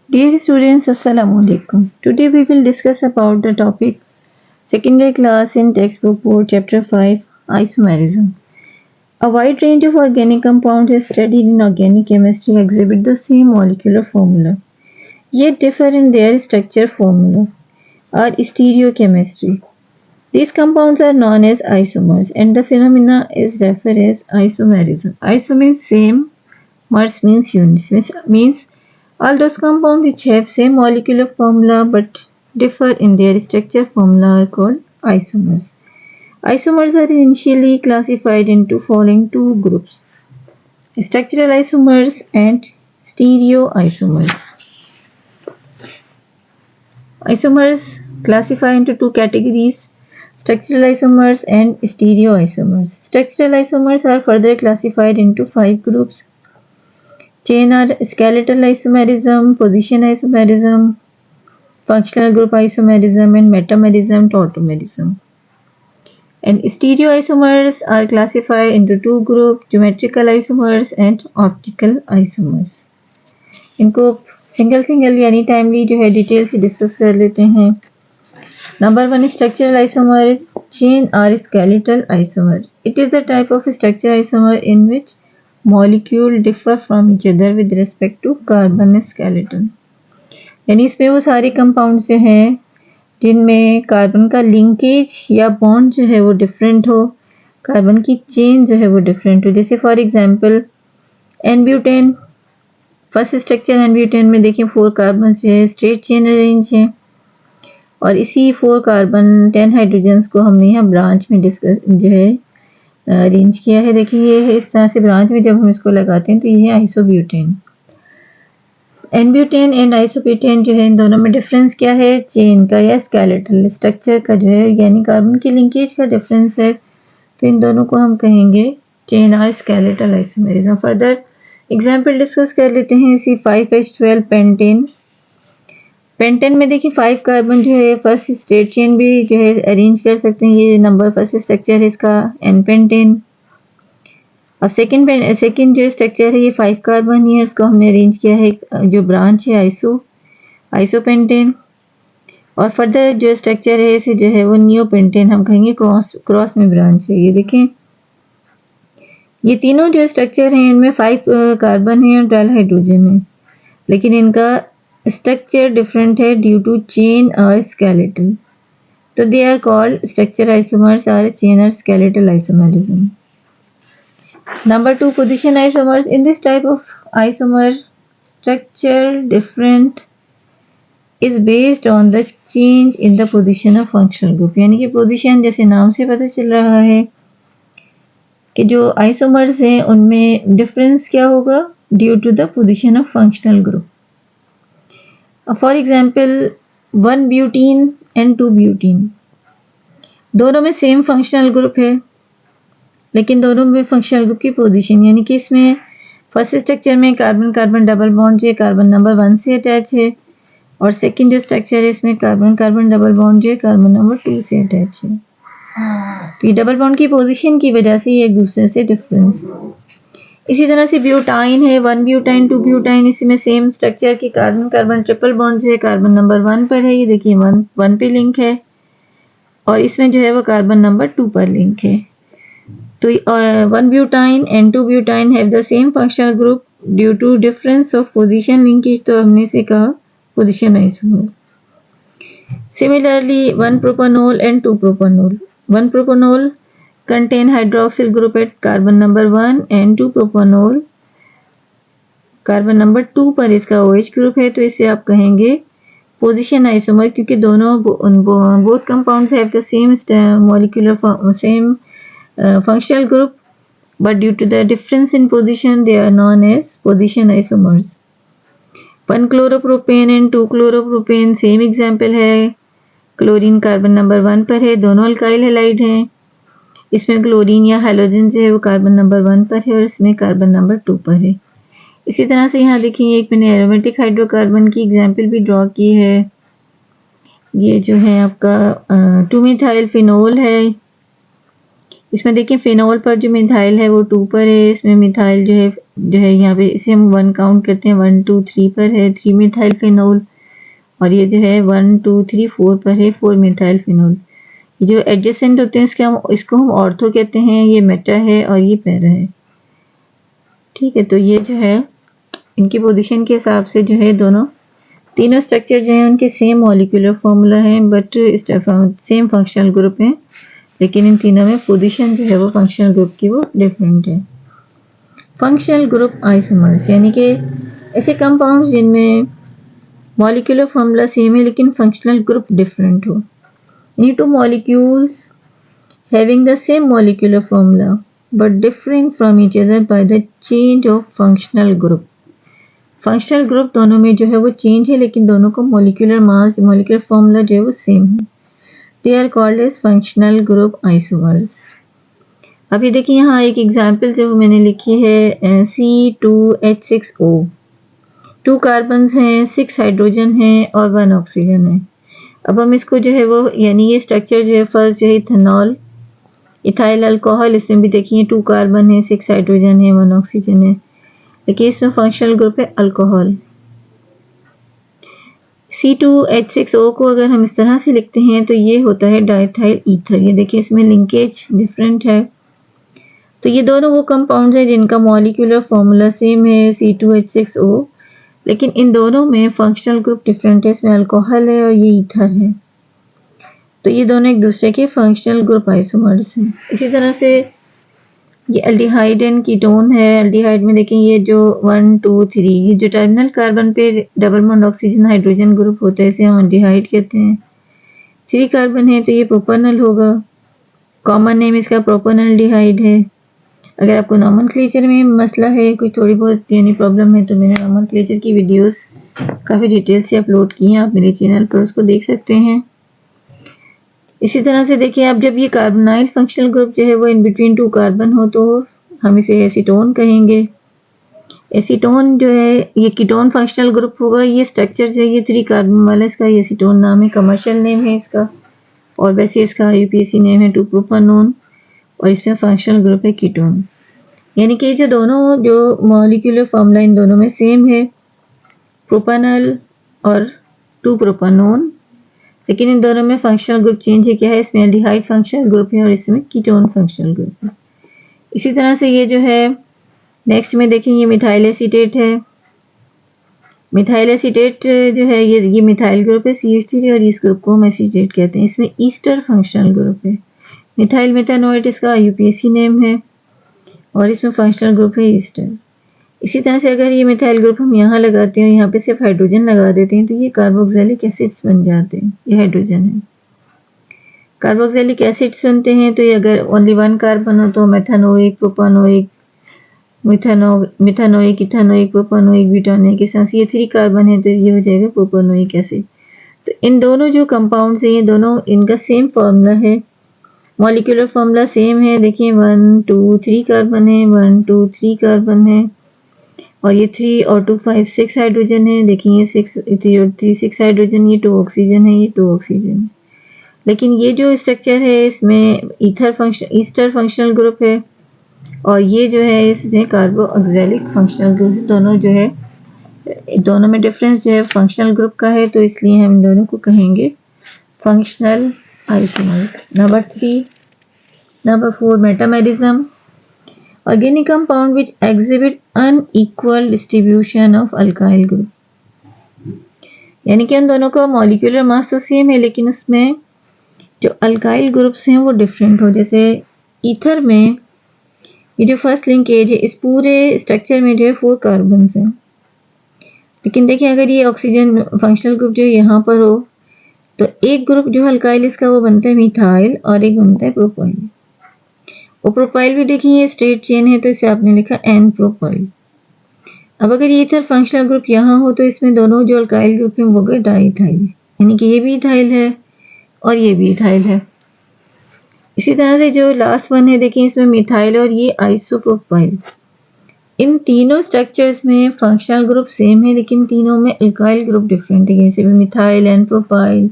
Dear students, Assalamu alaikum. Today we will discuss about the topic secondary class in textbook board chapter 5 isomerism. A wide range of organic compounds studied in organic chemistry exhibit the same molecular formula, yet differ in their structure formula or stereochemistry. These compounds are known as isomers and the phenomena is referred as isomerism. Iso means same, mers means units, means all those compounds which have same molecular formula but differ in their structure formula are called isomers. Isomers are initially classified into following two groups: structural isomers and stereoisomers. Isomers classify into two categories: structural isomers and stereoisomers. Structural isomers are further classified into 5 groups: chain or skeletal isomerism, position isomerism, functional group isomerism, and metamerism, tautomerism. And stereoisomers are classified into two groups: geometrical isomers and optical isomers. इनको single यानी timely जो है detail से discuss कर लेते हैं. Number 1 is structural isomer is chain or skeletal isomer. It is the type of structural isomer in which molecule differ from each other with respect to carbon skeleton. यानी इसमें वो सारे कंपाउंड जो हैं जिनमें कार्बन का लिंकेज या bond जो है वो डिफरेंट हो, कार्बन की चेन जो है वो डिफरेंट हो. जैसे for example N-butane, first structure N-butane में देखिए 4 कार्बन जो है स्ट्रेट चेन अरेंज है और इसी 4 कार्बन 10 हाइड्रोजन्स को हमने यहाँ ब्रांच में डिस्कस जो है अरेंज किया है. देखिए ये है इस तरह से ब्रांच में जब हम इसको लगाते हैं तो ये है आइसोब्यूटेन. एन-ब्यूटेन एंड आइसोब्यूटेन जो है इन दोनों में डिफरेंस क्या है? चेन का या स्केलेटल स्ट्रक्चर का जो है यानी कार्बन की लिंकेज का डिफरेंस है. तो इन दोनों को हम कहेंगे चेन और skeletal isomerism. Further example discuss कर लेते हैं. इसी 5H12 पेंटेन. पेंटेन में देखिए 5 कार्बन जो है फर्स्ट स्ट्रेट चेन भी जो है अरेंज कर सकते हैं. ये नंबर फर्स्ट स्ट्रक्चर है इसका एन पेंटेन. अब सेकंड जो स्ट्रक्चर है ये 5 कार्बन है, उसको हमने अरेंज किया है जो ब्रांच है आइसोपेंटेन. और फर्दर जो स्ट्रक्चर है इसे जो है वो नियोपेंटेन हम कहेंगे, क्रॉस में ब्रांच है. ये देखें ये तीनों जो स्ट्रक्चर हैं इनमें 5 कार्बन है और 12 हाइड्रोजन है, लेकिन इनका स्ट्रक्चर डिफरेंट है ड्यू टू चेन और स्केलेटल. तो they are called structure isomers और चेन और skeletal isomerism. Number 2, position isomers. In this type of isomer, structure different is based on the change in the position of functional group. यानी कि position जैसे नाम से पता चल रहा है कि जो आइसोमर्स हैं उनमें डिफरेंस क्या होगा? Due to the position of functional group. For example 1 butene and 2 butene, दोनों में सेम फंक्शनल ग्रुप है लेकिन दोनों में फंक्शनल ग्रुप की पोजीशन यानी कि इसमें फर्स्ट स्ट्रक्चर में कार्बन कार्बन डबल बॉन्ड जो है कार्बन नंबर 1 से अटैच है और सेकंड जो स्ट्रक्चर है इसमें कार्बन कार्बन डबल बॉन्ड जो है कार्बन नंबर 2 से अटैच है. तो ये डबल बॉन्ड की पोजीशन की वजह से ये एक दूसरे से डिफरेंस. इसी तरह से ब्यूटाइन है, 1 ब्यूटाइन 2 ब्यूटाइन, इसमें सेम स्ट्रक्चर की कार्बन कार्बन ट्रिपल बॉन्ड जो है कार्बन नंबर 1 पर है. ये देखिए 1 पे लिंक है और इसमें जो है वो कार्बन नंबर 2 पर लिंक है. तो 1 butyne and 2 butyne have the same functional group due to difference of position linkage. तो हमने इसे कहा position isomer. Similarly 1 propanol and 2 propanol. 1 propanol contain hydroxyl group at carbon number 1 and 2 propanol carbon number 2 पर इसका OH group है. तो इसे आप कहेंगे पोजीशन आइसोमर क्योंकि दोनों both compounds have the same molecular same functional group but due to the difference in position they are known as position isomers. 1 chloropropane and 2 chloropropane same example है. Chlorine carbon number 1 पर है, दोनों alkyl halide हैं. इसमें chlorine या halogen जो है वो कार्बन नंबर 1 पर है और इसमें कार्बन नंबर 2 पर है. इसी तरह से यहाँ देखिए एक मैंने एरोमेटिक हाइड्रोकार्बन की एग्जाम्पल भी ड्रॉ की है. ये जो है आपका 2 मिथाइल फिनोल है. इसमें देखिए फिनोल पर जो मिथाइल है वो 2 पर है, इसमें मिथाइल जो है यहाँ पे इसे हम 1 काउंट करते हैं, 1 2 3 पर है 3 मिथाइल फिनोल, और ये जो है 1 2 3 4 पर है 4 मिथाइल फिनोल। जो एडजेसेंट होते हैं इसको हम ऑर्थो कहते हैं, ये मेटा है और ये पैरा है। ठीक है, तो ये जो है इनकी पोजीशन के हिसाब से जो है दोनों तीनों स्ट्रक्चर जो है उनके सेम मॉलिक्यूलर फॉर्मूला है बट सेम फंक्शनल ग्रुप है, लेकिन इन तीनों में पोजीशन जो है वो फंक्शनल ग्रुप की वो डिफरेंट है। फंक्शनल ग्रुप आइसोमर्स यानी कि ऐसे कंपाउंड्स जिनमें मॉलिक्यूलर फॉर्मूला सेम है लेकिन फंक्शनल ग्रुप डिफरेंट हो। यानी two molecules having the same molecular formula but differing from each other by the change of functional group। Functional group दोनों में जो है वो चेंज है लेकिन दोनों को मॉलिक्यूलर मास मॉलिक्यूलर फॉर्मूला जो है वो सेम है। They are called as functional group isomers. अभी देखिए यहाँ एक एग्जांपल जो मैंने लिखी है C2H6O, 2 कार्बन्स हैं, 6 हाइड्रोजन है और 1 ऑक्सीजन है। अब हम इसको जो है वो यानी ये स्ट्रक्चर जो है फर्स्ट जो है इथेनॉल इथाइल अल्कोहल, इसमें भी देखिए 2 कार्बन है, 6 हाइड्रोजन है, 1 ऑक्सीजन है, लेकिन इसमें फंक्शनल ग्रुप है अल्कोहल। C2H6O को अगर हम इस तरह से लिखते हैं तो ये होता है डाइथाइल ईथर। ये देखिए इसमें लिंकेज डिफरेंट है। तो ये दोनों वो कंपाउंड्स हैं जिनका मॉलिक्यूलर फॉर्मूला सेम है C2H6O, लेकिन इन दोनों में फंक्शनल ग्रुप डिफरेंट है। इसमें अल्कोहल है और ये ईथर है, तो ये दोनों एक दूसरे के फंक्शनल ग्रुप आइसोमर्स हैं। इसी तरह से ये एल्डिहाइड एंड कीटोन है। एल्डिहाइड में देखें ये जो 1 2 3 ये जो टर्मिनल कार्बन पे double bond oxygen hydrogen group होता है इसे हम एल्डिहाइड कहते हैं। 3 कार्बन है तो ये प्रोपेनॉल होगा, कॉमन नेम इसका प्रोपेनॉल्डिहाइड है। अगर आपको नॉमेनक्लेचर में मसला है, कोई थोड़ी बहुत यानी प्रॉब्लम है, तो मैंने नॉमेनक्लेचर की वीडियोस काफ़ी डिटेल से अपलोड की हैं, आप मेरे चैनल पर उसको देख सकते हैं। इसी तरह से देखिए आप जब ये कार्बोनाइल फंक्शनल ग्रुप जो है वो इन बिटवीन 2 कार्बन हो तो हम इसे एसीटोन कहेंगे। एसीटोन जो है ये कीटोन फंक्शनल ग्रुप होगा। ये स्ट्रक्चर जो है ये 3 कार्बन वाला इसका एसीटोन नाम है, कमर्शियल नेम है इसका, और वैसे इसका यूपीएससी नेम है 2-प्रोपानोन, और इसमें फंक्शनल ग्रुप है कीटोन। यानी कि जो दोनों जो मॉलिक्यूलर फॉर्मूला इन दोनों में सेम है, प्रोपानॉल और 2-प्रोपानोन, लेकिन इन दोनों में फंक्शनल ग्रुप चेंज है। क्या है, इसमें एल्डिहाइड फंक्शनल ग्रुप है और इसमें कीटोन फंक्शनल ग्रुप है। इसी तरह से ये जो है नेक्स्ट में देखें ये मिथाइल एसीटेट है। मिथाइल एसीटेट जो है ये मिथाइल ग्रुप है CH3 और इस ग्रुप को हम एसीटेट कहते हैं। इसमें ईस्टर फंक्शनल ग्रुप है। मिथाइल मेथानोएट इसका यूपीएससी नेम है और इसमें फंक्शनल ग्रुप है ईस्टर। इसी तरह से अगर ये मिथाइल ग्रुप हम यहाँ लगाते हैं, यहाँ पे सिर्फ हाइड्रोजन लगा देते हैं तो ये कार्बोक्सिलिक एसिड्स बन जाते हैं। ये हाइड्रोजन है, कार्बोक्सिलिक एसिड्स बनते हैं। तो ये अगर ओनली 1 कार्बन हो तो मेथानोइक, प्रोपानोइक, मिथानोइक, इथानोइक, प्रोपानोइक, ब्यूटानोइक, इस तरह से ये 3 कार्बन है तो ये हो जाएगा प्रोपानोइक एसिड। तो इन दोनों जो कंपाउंड्स हैं ये दोनों इनका सेम फॉर्मूला है, मॉलिक्यूलर फॉर्मूला सेम है। देखिए 1 2 3 कार्बन है, 1 2 3 कार्बन है, और ये 3 और 2 5 6 हाइड्रोजन है। देखिए ये 6 3 और 3 6 हाइड्रोजन, ये 2 ऑक्सीजन है, ये 2 ऑक्सीजन है। लेकिन ये जो स्ट्रक्चर है इसमें ईस्टर फंक्शनल ग्रुप है और ये जो है इसमें कार्बोक्सिलिक फंक्शनल ग्रुप। दोनों जो है दोनों में डिफरेंस जो है फंक्शनल ग्रुप का है, तो इसलिए हम दोनों को कहेंगे functional isomers. Number 4 metamerism, organic compound which exhibit unequal distribution of alkyl group। यानी कि उन दोनों का मॉलिक्यूलर मास तो सेम है लेकिन उसमें जो अल्काइल ग्रुप्स हैं वो डिफरेंट हो। जैसे ईथर में ये जो फर्स्ट लिंकेज है इस पूरे स्ट्रक्चर में जो है 4 कार्बन्स हैं, लेकिन देखिए अगर ये ऑक्सीजन फंक्शनल ग्रुप जो यहाँ पर हो तो एक ग्रुप जो अल्काइल इसका वो बनता है मिथाइल और एक बनता है प्रोपाइल। वो प्रोपाइल भी देखिए ये स्ट्रेट चेन है तो इसे आपने लिखा एन प्रोपाइल। अब अगर ये इथर फंक्शनल ग्रुप यहाँ हो तो इसमें दोनों जो अल्काइल ग्रुप है वो गए डाइथाइल, यानी कि ये भी इथाइल है और ये भी इथाइल है। इसी तरह से जो लास्ट वन है देखिए इसमें मिथाइल और ये आइसोप्रोपाइल। इन तीनों स्ट्रक्चर्स में फंक्शनल ग्रुप सेम है लेकिन तीनों में अल्काइल ग्रुप डिफरेंट है। जैसे methyl n propyl,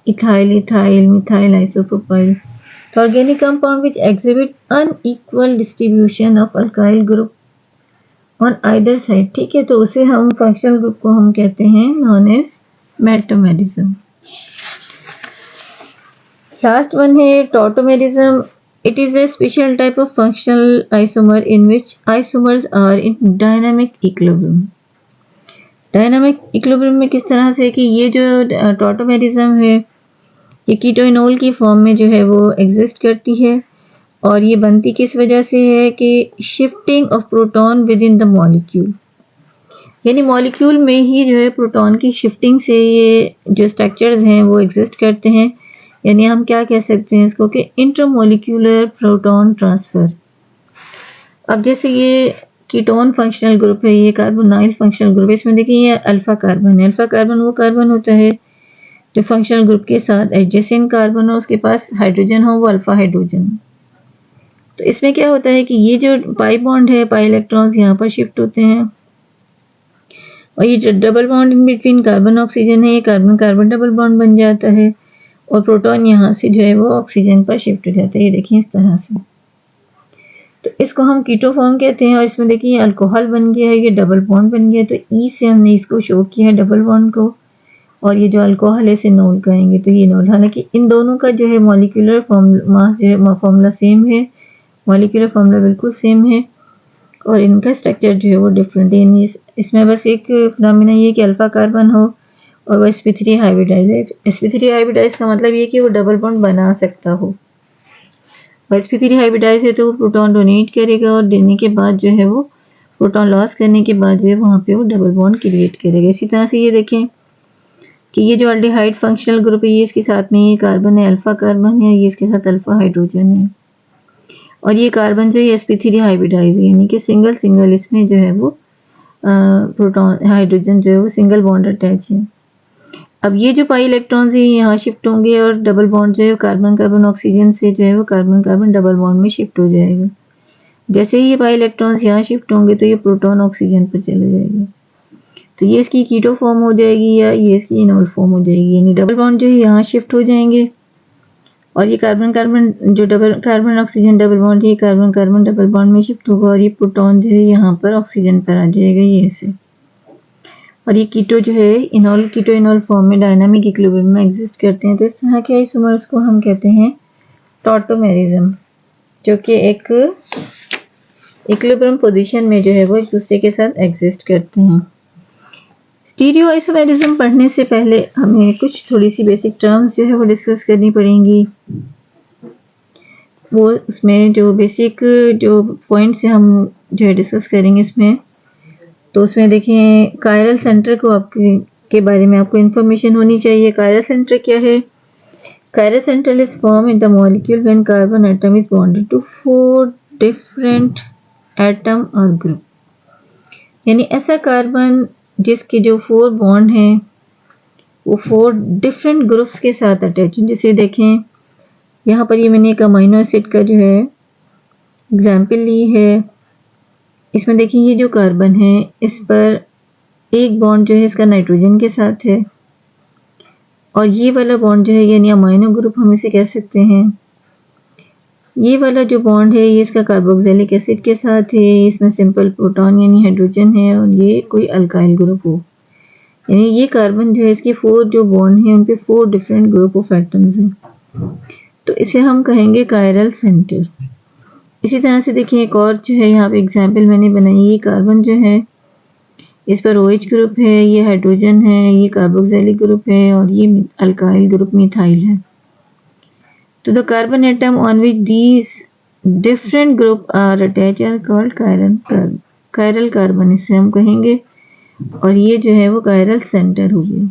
ethyl ethyl, methyl isopropyl. तो organic compound which exhibit unequal distribution of alkyl group on either side, ठीक है, तो उसे हम फंक्शनल ग्रुप को हम कहते हैं known as metamerism. Last one है tautomerism. It is a special type of functional isomer in which isomers are in dynamic equilibrium. Dynamic equilibrium में किस तरह से कि ये जो टॉटोमेरिज्म है ये कीटोइनोल की फॉर्म में जो है वो एग्जिस्ट करती है, और ये बनती किस वजह से है कि shifting of proton with in the molecule, यानी मॉलिक्यूल में ही जो है प्रोटॉन की शिफ्टिंग से ये जो स्ट्रक्चर्स हैं वो एग्जिस्ट करते हैं, यानी हम क्या कह सकते हैं इसको कि इंटरमॉलिक्यूलर प्रोटॉन ट्रांसफर। अब जैसे ये कीटोन फंक्शनल ग्रुप है, ये कार्बोनाइल फंक्शनल ग्रुप है, इसमें देखिए ये अल्फा कार्बन है। अल्फा कार्बन वो कार्बन होता है जो फंक्शनल ग्रुप के साथ एडजेसेंट कार्बन हो, उसके पास हाइड्रोजन हो, वो अल्फा हाइड्रोजन। तो इसमें क्या होता है कि ये जो पाई बॉन्ड है, पाई इलेक्ट्रॉन्स यहाँ पर शिफ्ट होते हैं, और ये जो double bond in between carbon oxygen है, ये कार्बन कार्बन डबल बॉन्ड बन जाता है, और प्रोटॉन यहाँ से जो है वो ऑक्सीजन पर शिफ्ट हो जाता है, ये देखिए इस तरह से। तो इसको हम कीटो फॉर्म कहते हैं, और इसमें देखिए अल्कोहल बन गया है, ये डबल बॉन्ड बन गया, तो ई से हमने इसको शो किया है डबल बॉन्ड को, और ये जो अल्कोहल है इसे नोल कहेंगे, तो ये नोल। हालांकि इन दोनों का जो है मॉलिक्यूलर मास जो है फॉर्मूला सेम है, मॉलिक्यूलर फॉर्मूला बिल्कुल सेम है, और इनका स्ट्रक्चर जो है वो डिफरेंट है। यानी इसमें बस एक फिनोमेना ये कि अल्फा कार्बन हो और वो sp3 हाइब्रिडाइज है। sp3 हाइब्रिडाइज का मतलब ये कि वो डबल बॉन्ड बना सकता हो। sp3 हाइब्रिडाइज है तो वो प्रोटॉन डोनेट करेगा, और देने के बाद जो है वो प्रोटॉन लॉस करने के बाद जो है वहाँ पे वो डबल बॉन्ड क्रिएट करेगा। इसी तरह से ये देखें कि ये जो अल्डिहाइड फंक्शनल ग्रुप है, ये इसके साथ में ये कार्बन है, अल्फा कार्बन है, ये इसके साथ अल्फा हाइड्रोजन है, और ये कार्बन जो है sp3 हाइब्रिडाइज है, यानी कि सिंगल सिंगल इसमें जो है वो प्रोटॉन हाइड्रोजन जो है वो सिंगल बॉन्ड अटैच है। अब ये जो पाई इलेक्ट्रॉन्स है यहाँ शिफ्ट होंगे, और डबल बॉन्ड जो है कार्बन कार्बन ऑक्सीजन से जो है वो कार्बन कार्बन डबल बॉन्ड में शिफ्ट हो जाएगा। जैसे ही ये पाई इलेक्ट्रॉन्स यहाँ शिफ्ट होंगे तो ये प्रोटॉन ऑक्सीजन पर चले जाएगा, तो ये इसकी कीटो फॉर्म हो जाएगी या ये इसकी इनोल फॉर्म हो जाएगी, यानी डबल बॉन्ड जो है यहाँ शिफ्ट हो जाएंगे, और ये कार्बन कार्बन जो double carbon oxygen double bond ये कार्बन कार्बन डबल बॉन्ड में शिफ्ट होगा, और ये प्रोटॉन जो है यहाँ पर ऑक्सीजन पर आ जाएगा ये ऐसे, और ये कीटो जो है इनोल कीटो इनोल फॉर्म में डायनामिक इक्विलिब्रियम में एग्जिस्ट करते हैं। तो इस तरह के आइसोमर्स को हम कहते हैं टॉटोमेरिज्म, जो कि एक इक्विलिब्रियम पोजीशन में जो है वो एक दूसरे के साथ एग्जिस्ट करते हैं। स्टीरियो आइसोमेरिज्म पढ़ने से पहले हमें कुछ थोड़ी सी बेसिक टर्म्स जो है वो डिस्कस करनी पड़ेंगी। वो उसमें जो बेसिक जो पॉइंट्स हम जो है डिस्कस करेंगे इसमें, तो उसमें देखें कायरल सेंटर को आपके के बारे में आपको इन्फॉर्मेशन होनी चाहिए। कायरल सेंटर क्या है? Chiral centre is form in the molecule when carbon atom is bonded to 4 different atom और ग्रुप, यानी ऐसा कार्बन जिसके जो 4 बॉन्ड हैं वो 4 डिफरेंट ग्रुप्स के साथ अटैच हैं। जैसे देखें यहाँ पर ये मैंने एक अमीनो एसिड का जो है एग्जाम्पल ली है, इसमें देखिए ये जो कार्बन है इस पर एक बॉन्ड जो है इसका नाइट्रोजन के साथ है, और ये वाला बॉन्ड जो है यानी अमीनो ग्रुप हम इसे कह सकते हैं। ये वाला जो बॉन्ड है ये इसका कार्बोक्सिलिक एसिड के साथ है, इसमें सिंपल प्रोटॉन यानी हाइड्रोजन है, और ये कोई अल्काइल ग्रुप हो, यानी ये कार्बन जो है इसके 4 जो बॉन्ड हैं उन पे 4 डिफरेंट ग्रुप ऑफ एटम्स हैं, तो इसे हम कहेंगे कायरल सेंटर। इसी तरह से देखिए एक और जो है यहाँ पे एग्जाम्पल मैंने बनाई, ये कार्बन जो है इस पर OH ग्रुप है, ये हाइड्रोजन है, ये कार्बोक्सिलिक ग्रुप है, और ये अल्काइल ग्रुप मिथाइल है। तो the carbon atom on which these different group are attach are called chiral carbon, इसे हम कहेंगे, और ये जो है वो कायरल सेंटर हो गया।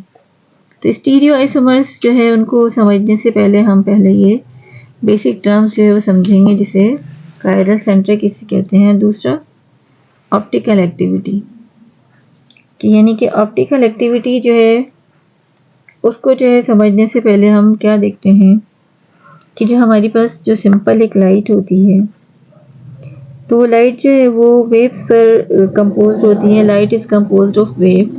तो स्टीरियो आइसोमर्स जो है उनको समझने से पहले हम पहले ये बेसिक टर्म्स जो है वो समझेंगे, जिसे कायरल सेंटर किसे कहते हैं। दूसरा ऑप्टिकल एक्टिविटी, कि यानी कि ऑप्टिकल एक्टिविटी जो है उसको जो है समझने से पहले हम क्या देखते हैं कि जो हमारे पास जो सिंपल एक लाइट होती है, तो वो लाइट जो है वो वेव्स पर कंपोज होती है। Light is composed of wave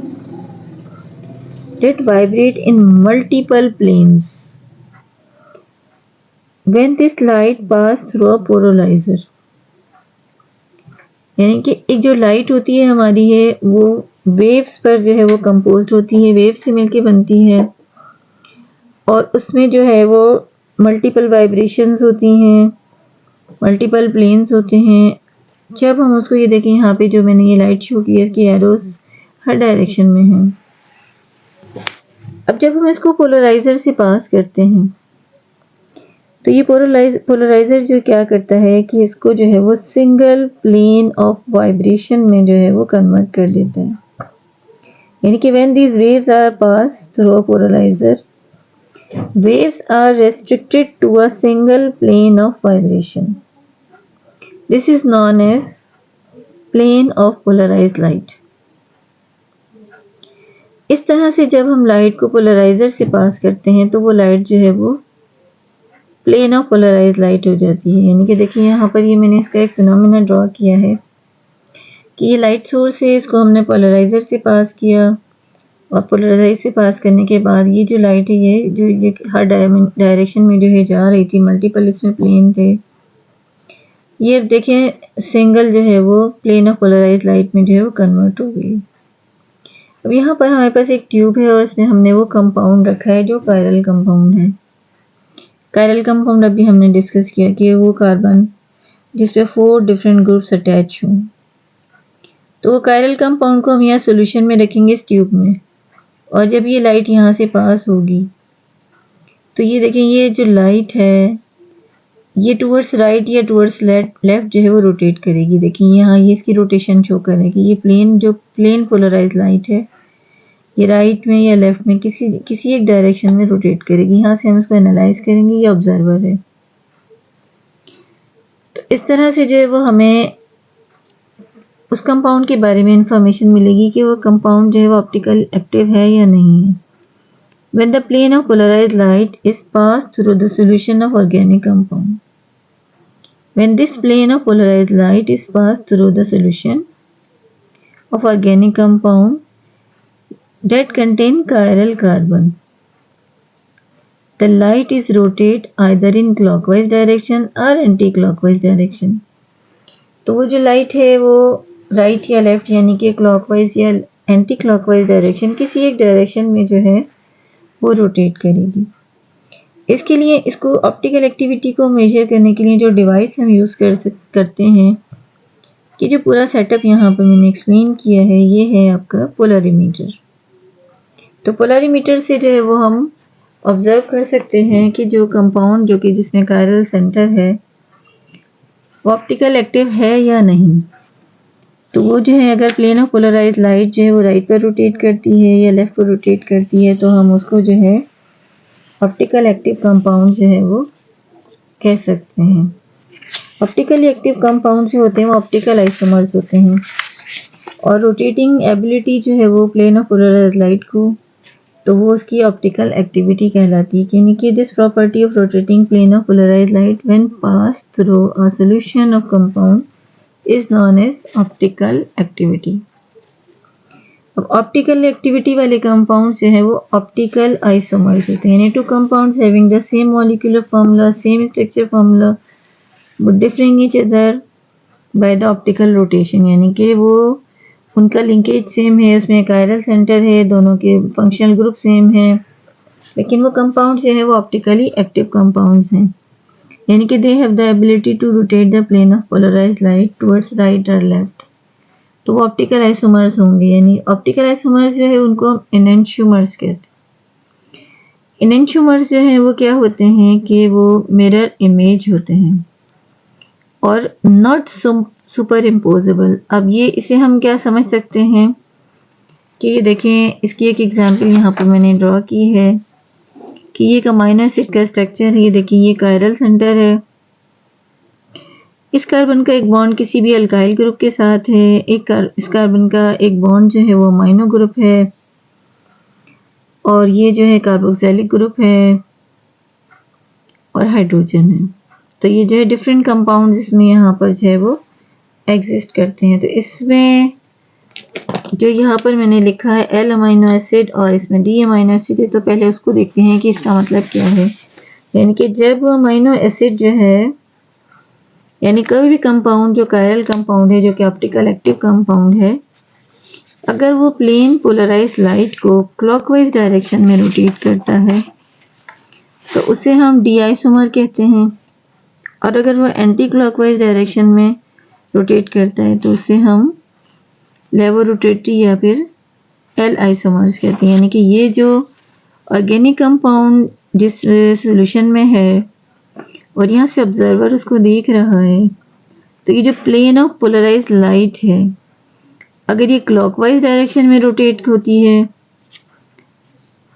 that vibrate in multiple planes, when this light pass through a polariser, यानी कि एक जो लाइट होती है हमारी है वो वेव्स पर जो है वो कंपोज्ड होती है, वेव से मिलके बनती है और उसमें जो है वो मल्टीपल वाइब्रेशंस होती हैं, मल्टीपल प्लेन्स होते हैं। जब हम उसको ये देखें, यहाँ पे जो मैंने ये लाइट शो की है इसकी एरोस हर डायरेक्शन में है। अब जब हम इसको पोलराइजर से पास करते हैं तो ये पोलराइजर जो क्या करता है कि इसको जो है वो सिंगल प्लेन ऑफ वाइब्रेशन में जो है वो कन्वर्ट कर देता है। यानी कि when these waves are pass through a polariser, waves are restricted to a single plane of vibration. This is known as plane of polarized light. इस तरह से जब हम लाइट को पोलराइजर से पास करते हैं तो वो लाइट जो है वो प्लेन ऑफ पोलराइज लाइट हो जाती है। यानी कि देखिए यहाँ पर ये मैंने इसका एक फिनोमेना ड्रॉ किया है कि ये लाइट सोर्स है, इसको हमने पोलराइजर से पास किया और पोलराइज से पास करने के बाद ये जो लाइट है ये हर डायरेक्शन में जो है जा रही थी, मल्टीपल इसमें प्लेन थे। ये अब देखें सिंगल जो है वो प्लेन ऑफ पोलराइज लाइट में जो है वो कन्वर्ट हो गई। अब यहाँ पर हमारे पास एक ट्यूब है और इसमें हमने वो कंपाउंड रखा है जो कायरल कंपाउंड है। कायरल कंपाउंड अभी हमने डिस्कस किया कि वो कार्बन जिसपे 4 डिफरेंट ग्रुप्स अटैच हों। तो वो कायरल कंपाउंड को हम यहाँ सोल्यूशन में रखेंगे इस ट्यूब में, और जब ये लाइट यहाँ से पास होगी तो ये देखें ये जो लाइट है ये टुवर्ड्स राइट या टुवर्ड्स लेफ्ट जो है वो रोटेट करेगी। देखिए यहाँ ये इसकी रोटेशन शो करेगी। ये प्लेन पोलराइज लाइट है, ये राइट में या लेफ्ट में किसी एक डायरेक्शन में रोटेट करेगी। यहाँ से हम इसको एनालाइज करेंगे, ये ऑब्जर्वर है। तो इस तरह से जो है वो हमें उस कंपाउंड के बारे में इंफॉर्मेशन मिलेगी कि वो कंपाउंड जो है वो ऑप्टिकल एक्टिव है या नहीं है। When the plane of polarized light is passed through the solution of organic compound. When this plane of polarized light is passed through the solution of organic compound that contain chiral carbon, the light is rotate either in clockwise direction or anti-clockwise direction. तो वो जो light है वो right या left यानी कि clockwise या anti clockwise direction किसी एक डायरेक्शन में जो है वो रोटेट करेगी। इसके लिए इसको ऑप्टिकल एक्टिविटी को मेजर करने के लिए जो डिवाइस हम यूज़ करते हैं कि जो पूरा सेटअप यहाँ पर मैंने एक्सप्लेन किया है ये है आपका पोलरीमीटर। तो पोलरीमीटर से जो है वो हम ऑब्जर्व कर सकते हैं कि जो कंपाउंड जो कि जिसमें कायरल सेंटर है वो ऑप्टिकल एक्टिव है या नहीं। तो वो जो है अगर प्लेन ऑफ पोलराइज लाइट जो है वो राइट पर रोटेट करती है या लेफ्ट पर रोटेट करती है तो हम उसको जो है ऑप्टिकल एक्टिव कंपाउंड जो है वो कह सकते हैं। ऑप्टिकली एक्टिव कंपाउंड जो होते हैं वो ऑप्टिकल आइसोमर्स होते हैं और रोटेटिंग एबिलिटी जो है वो प्लेन ऑफ पोलराइज लाइट को तो वो उसकी ऑप्टिकल एक्टिविटी कहलाती है। यानी कि this property of rotating plane of polarise light when pass through a solution of compound is known as optical activity. अब ऑप्टिकल एक्टिविटी वाले कंपाउंड जो है वो ऑप्टिकल आइसोमर्स होते हैं। यानी two compounds having the same molecular formula, same structure formula but differing each other by the optical rotation. यानी कि वो उनका लिंकेज सेम है, उसमें कायरल सेंटर है, दोनों के फंक्शनल ग्रुप सेम है, लेकिन वो कंपाउंड जो है वो ऑप्टिकली एक्टिव कंपाउंड्स हैं। यानी कि they have the ability to rotate the plane of polarise light towards right और लेफ्ट। तो वो ऑप्टिकल आइसोमर्स होंगे। यानी ऑप्टिकल आइसोमर्स जो है उनको एनेंटियोमर्स कहते हैं। एनेंटियोमर्स जो है वो क्या होते हैं कि वो मिरर इमेज होते हैं और नॉट सुपर इम्पोजेबल। अब ये इसे हम क्या समझ सकते हैं कि ये देखें इसकी एक एग्जाम्पल यहाँ पर मैंने ड्रॉ की है कि ये एक अमाइनो एसिड का स्ट्रक्चर है। ये देखिए ये कायरल सेंटर है, इस कार्बन का एक बॉन्ड किसी भी अल्काइल ग्रुप के साथ है, इस कार्बन का एक बॉन्ड जो है वो अमाइनो ग्रुप है और ये जो है कार्बोक्सिलिक ग्रुप है और हाइड्रोजन है। तो ये जो है डिफरेंट कंपाउंड्स इसमें यहाँ पर जो है वो एग्जिस्ट करते हैं। तो इसमें जो यहाँ पर मैंने लिखा है L अमाइनो एसिड और इसमें D अमाइनो एसिड है, तो पहले उसको देखते हैं कि इसका मतलब क्या है। यानी कि जब अमीनो एसिड जो है, यानी कोई भी कंपाउंड जो कायरल कंपाउंड है, जो कि ऑप्टिकल एक्टिव कंपाउंड है, अगर वो प्लेन पोलराइज लाइट को क्लॉकवाइज डायरेक्शन में रोटेट करता है तो उसे हम डी आइसोमर कहते हैं, और अगर वो एंटी क्लॉकवाइज डायरेक्शन में रोटेट करता है तो उसे हम लेवोरोटेटरी या फिर एल आइसोमर्स कहते हैं। यानी कि ये जो ऑर्गेनिक कंपाउंड जिस सॉल्यूशन में है और यहाँ से ऑब्जर्वर उसको देख रहा है, तो ये जो प्लेन ऑफ पोलराइज लाइट है, अगर ये क्लॉकवाइज डायरेक्शन में रोटेट होती है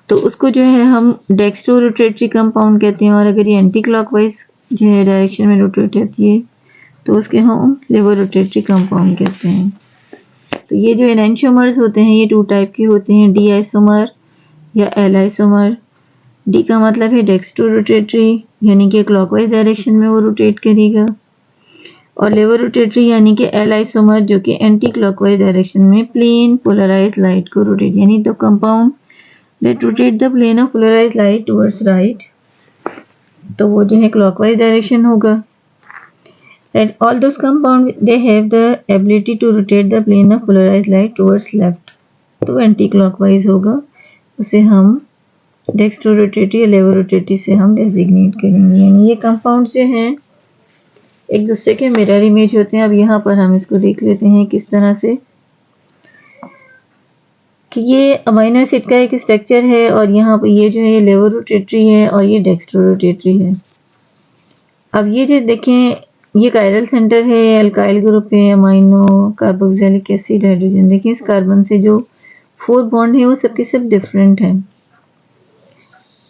तो उसको जो है हम डेक्स्ट्रो रोटेटरी कंपाउंड कहते हैं, और अगर ये एंटी क्लॉकवाइज जो है डायरेक्शन में रोटेट होती है तो उसके हम लेवोरोटेटरी कंपाउंड कहते हैं। तो ये जो एनेंटियोमर्स होते हैं ये 2 टाइप के होते हैं, डी आइसोमर या एल आइसोमर। डी का मतलब है डेक्स्ट्रो रोटेटरी, यानी कि क्लॉकवाइज डायरेक्शन में वो रोटेट करेगा, और लेवोरोटेटरी यानी कि एल आइसोमर जो कि एंटी क्लॉकवाइज डायरेक्शन में प्लेन पोलराइज लाइट को रोटेट, यानी the compound that rotate the plane of polarise light towards right, तो वो जो है क्लॉकवाइज डायरेक्शन होगा। And all those compounds they have the ability to rotate the plane of polarized light towards left, तो anti clockwise होगा, उसे हम dextro rotatory या लेवोरोटेटरी से हम डेजिग्नेट करेंगे। यानी ये कंपाउंड जो हैं एक दूसरे के मिरर इमेज होते हैं। अब यहाँ पर हम इसको देख लेते हैं किस तरह से, कि ये अमीनो एसिड का एक स्ट्रक्चर है और यहाँ पर ये जो है लेवोरोटेटरी है और ये डेक्स्ट्रो रोटेटरी है। अब ये जो देखें ये कायरल सेंटर है, अल्काइल ग्रुप है, अमाइनो कार्बोक्सिलिक एसिड हाइड्रोजन। देखिए इस कार्बन से जो 4 बॉन्ड है वो सबके सब डिफरेंट है,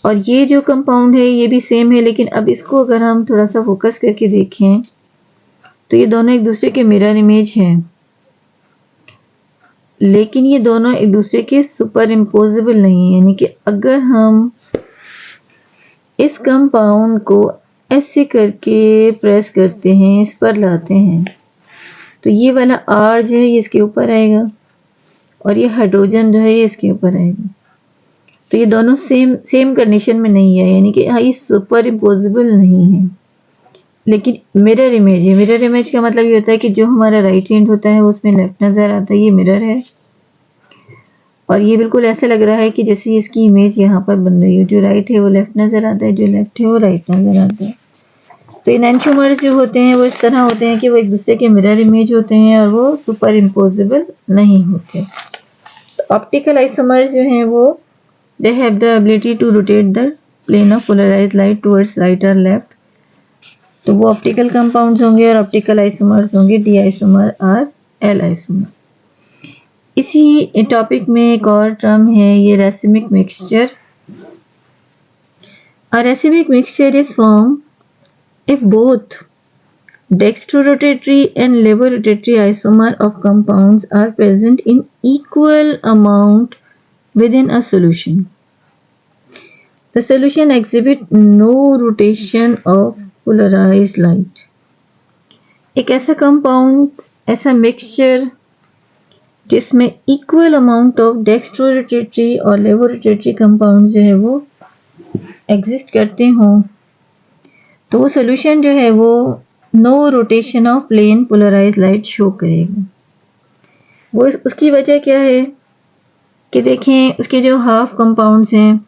और ये जो कंपाउंड है ये भी सेम है, लेकिन अब इसको अगर हम थोड़ा सा फोकस करके देखें तो ये दोनों एक दूसरे के मिरर इमेज हैं, लेकिन ये दोनों एक दूसरे के सुपर इम्पोजेबल नहीं है। यानी कि अगर हम इस कंपाउंड को ऐसे करके प्रेस करते हैं, इस पर लाते हैं, तो ये वाला R जो है ये इसके ऊपर आएगा और ये हाइड्रोजन जो है ये इसके ऊपर आएगा। तो ये दोनों सेम कंडीशन में नहीं है, यानी कि ये सुपर इम्पोजिबल नहीं है, लेकिन मिरर इमेज है। मिरर इमेज का मतलब ये होता है कि जो हमारा राइट हैंड होता है उसमें लेफ्ट नजर आता है, ये मिरर है, और ये बिल्कुल ऐसा लग रहा है कि जैसे इसकी इमेज यहाँ पर बन रही है, जो राइट है वो लेफ्ट नजर आता है, जो लेफ्ट है वो राइट नजर आता है। तो एनेंटियोमर्स जो होते हैं वो इस तरह होते हैं कि वो एक दूसरे के मिरर इमेज होते हैं और वो सुपर इम्पोजिबल नहीं होते। तो ऑप्टिकल आइसोमर्स जो हैं वो they have the ability to rotate the plane of polarised light towards right और लेफ्ट, तो वो ऑप्टिकल कंपाउंड्स होंगे, और ऑप्टिकल आइसोमर्स होंगे डी आइसोमर और एल आइसोमर। इसी टॉपिक में एक और टर्म है ये racemic mixture. A racemic mixture is formed if both dextrorotatory and levorotatory isomer of compounds are present in equal amount within a solution. The solution exhibits no rotation of polarized light. एक ऐसा compound, ऐसा mixture जिसमें equal amount of dextrorotatory और लेवोरोटेटरी compound जो है वो exist करते हों, तो वो सोल्यूशन जो है वो no rotation of plane polarise light show करेगा। वो उसकी वजह क्या है कि देखें उसके जो हाफ कंपाउंड्स हैं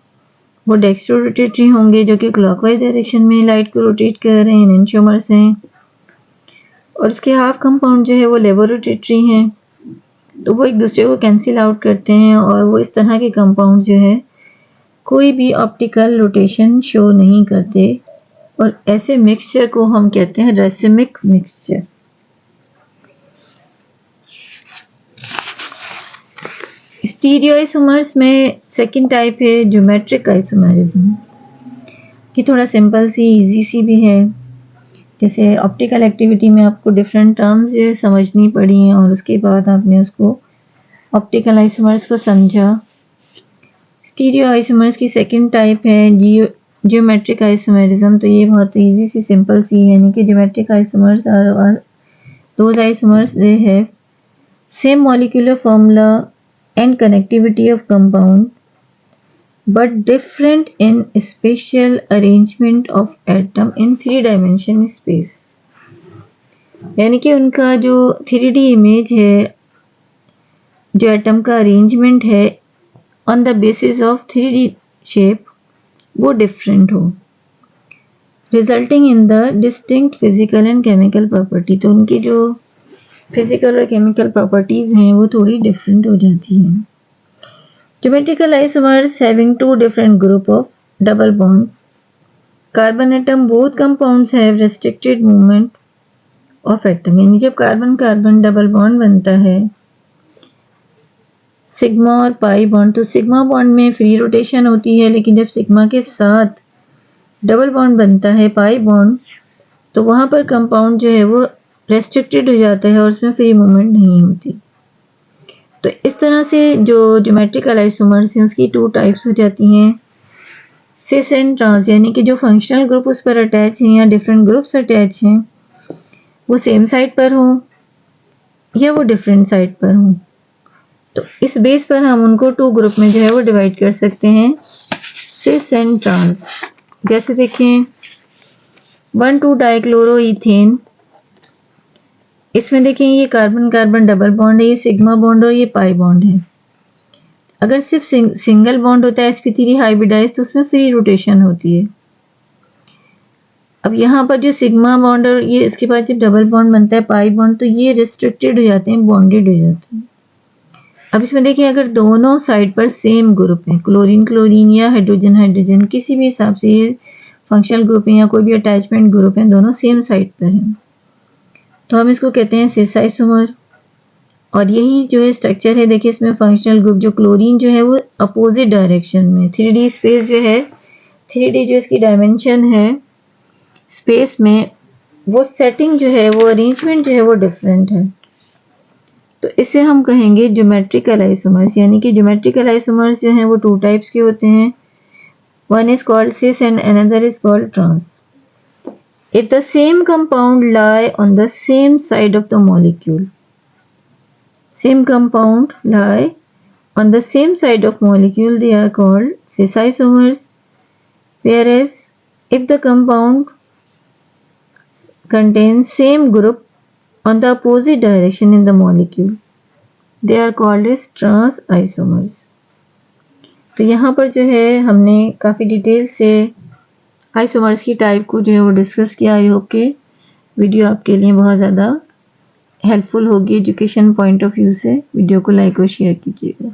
वो डेक्स्ट्रोरोटेटरी होंगे, जो कि क्लॉकवाइज डायरेक्शन में लाइट को रोटेट कर रहे हैं, एनेंटियोमर्स हैं, और उसके हाफ कंपाउंड जो है वो लेवोरोटेटरी हैं, तो वो एक दूसरे को कैंसिल आउट करते हैं, और वो इस तरह के कंपाउंड जो है कोई भी ऑप्टिकल रोटेशन शो नहीं करते, और ऐसे मिक्सचर को हम कहते हैं रेसिमिक मिक्सचर। स्टीरियोआइसोमर्स में सेकंड टाइप है ज्योमेट्रिक आइसोमरिज्म, कि थोड़ा सिंपल सी इजी सी भी है। जैसे ऑप्टिकल एक्टिविटी में आपको डिफरेंट टर्म्स जो है समझनी पड़ी हैं, और उसके बाद आपने उसको ऑप्टिकल आइसोमर्स को समझा। स्टीरियो आइसोमर्स की सेकंड टाइप है ज्योमेट्रिक आइसोमरिज्म। तो ये बहुत इजी सी सिंपल सी है, यानी कि geometric isomers are those isomers they have same molecular formula and connectivity of compound but different in spatial arrangement of atom in 3D space। यानी कि उनका जो 3D इमेज है, जो एटम का अरेंजमेंट है on the basis of 3D shape, वो different हो, resulting in the distinct physical and chemical property. तो उनकी जो फिजिकल और केमिकल प्रॉपर्टीज हैं वो थोड़ी डिफरेंट हो जाती हैं। Geometrical isomers having two different group of double bond carbon atom, both compounds have restricted movement of atom। यानी जब कार्बन कार्बन डबल बॉन्ड बनता है सिग्मा और पाई बॉन्ड, तो सिग्मा बॉन्ड में फ्री रोटेशन होती है, लेकिन जब सिग्मा के साथ डबल बॉन्ड बनता है पाई बॉन्ड, तो वहां पर कंपाउंड जो है वो रेस्ट्रिक्टेड हो जाता है और उसमें फ्री मूवमेंट नहीं होती। तो इस तरह से जो ज्योमेट्रिकल आइसोमर्स हैं उसकी टू टाइप्स हो जाती हैं, सिस एंड ट्रांस। यानी कि जो फंक्शनल ग्रुप उस पर अटैच हैं या डिफरेंट ग्रुप्स अटैच हैं वो सेम साइड पर हों या वो डिफरेंट साइड पर हों। तो इस बेस पर हम उनको टू ग्रुप में जो है वो डिवाइड कर सकते हैं, सिस एंड ट्रांस। जैसे देखें 1,2 डाइक्लोरोइथेन, इसमें देखें ये कार्बन कार्बन डबल बॉन्ड है, ये सिग्मा बॉन्ड और ये पाई बॉन्ड है। अगर सिर्फ सिंगल बॉन्ड होता है sp3 हाइब्रिडाइज तो उसमें फ्री रोटेशन होती है। अब यहाँ पर जो सिग्मा बॉन्ड और ये इसके बाद जब डबल बॉन्ड बनता है पाई बॉन्ड, तो ये रिस्ट्रिक्टेड हो जाते हैं, बॉन्डेड हो जाते हैं। अब इसमें देखिए अगर दोनों साइड पर सेम ग्रुप है, क्लोरीन क्लोरीन या हाइड्रोजन हाइड्रोजन, किसी भी हिसाब से ये फंक्शनल ग्रुप है या कोई भी अटैचमेंट ग्रुप है, दोनों सेम साइड पर है, तो हम इसको कहते हैं सिस आइसोमर। और यही जो है स्ट्रक्चर है, देखिए इसमें फंक्शनल ग्रुप जो क्लोरीन जो है वो अपोजिट डायरेक्शन में, 3D स्पेस जो है, 3D जो इसकी डायमेंशन है स्पेस में, वो सेटिंग जो है, वो अरेंजमेंट जो है वो डिफरेंट है। तो इसे हम कहेंगे ज्योमेट्रिकल आइसोमर्स। यानी कि ज्योमेट्रिकल आइसोमर्स जो हैं वो टू टाइप्स के होते हैं, one is called cis and another is called trans. If the same compound lie on the same side of the molecule, same compound lie on the same side of molecule, they are called cis isomers. Whereas if the compound contains same group on the opposite direction in the molecule, they are called as trans isomers। तो यहाँ पर जो है हमने काफ़ी detail से isomers की type को जो है वो डिस्कस किया। आई होप के वीडियो आपके लिए बहुत ज़्यादा हेल्पफुल होगी एजुकेशन पॉइंट ऑफ व्यू से। वीडियो को लाइक और शेयर कीजिएगा।